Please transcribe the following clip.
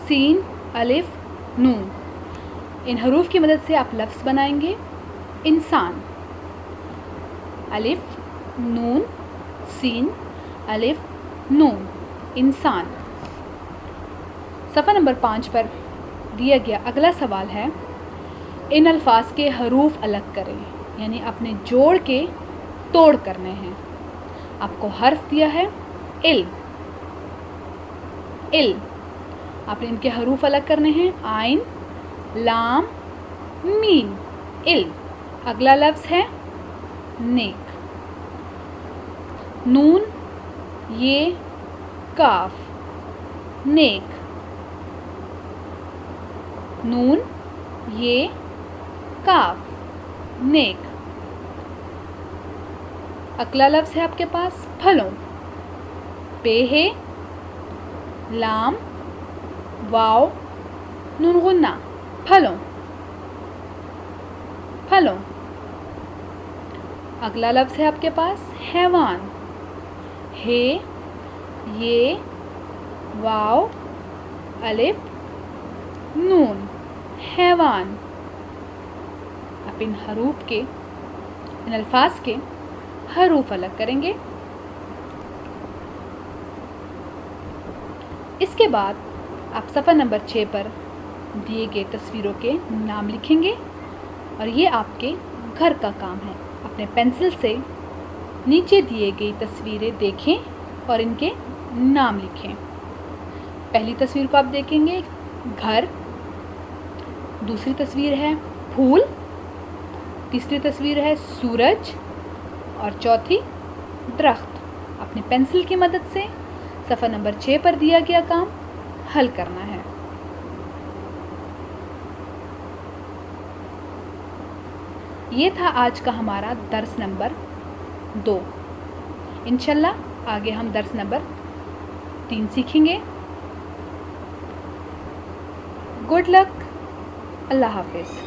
سین الف نون. ان حروف کی مدد سے آپ لفظ بنائیں گے انسان. الف نون سین الف نون انسان. صفحہ نمبر 5 پر دیا گیا اگلا سوال ہے ان الفاظ کے حروف الگ کریں، یعنی اپنے جوڑ کے توڑ کرنے ہیں. آپ کو حرف دیا ہے علم. آپ نے ان کے حروف الگ کرنے ہیں عین لام میم علم. اگلا لفظ ہے نیک. نون یہ کاف نیک. نون یہ کاف نیک. اگلا لفظ ہے آپ کے پاس پھلوں. پے ہے لام واو نون غنہ پھلوں. پھلوں. اگلا لفظ ہے آپ کے پاس حیوان. ہے یہ واو الف نون حیوان. آپ ان حروف کے ان الفاظ کے حروف الگ کریں گے. اس کے بعد آپ صفحہ نمبر 6 پر دیے گئے تصویروں کے نام لکھیں گے اور یہ آپ کے گھر کا کام ہے. اپنے پینسل سے نیچے دیے گئی تصویریں دیکھیں اور ان کے نام لکھیں. پہلی تصویر کو آپ دیکھیں گے گھر. دوسری تصویر ہے پھول. تیسری تصویر ہے سورج اور چوتھی درخت. اپنی پینسل کی مدد سے صفحہ نمبر 6 پر دیا گیا کام حل کرنا ہے. یہ تھا آج کا ہمارا درس نمبر 2. انشاءاللہ آگے ہم درس نمبر 3 سیکھیں گے. Good luck. اللہ حافظ.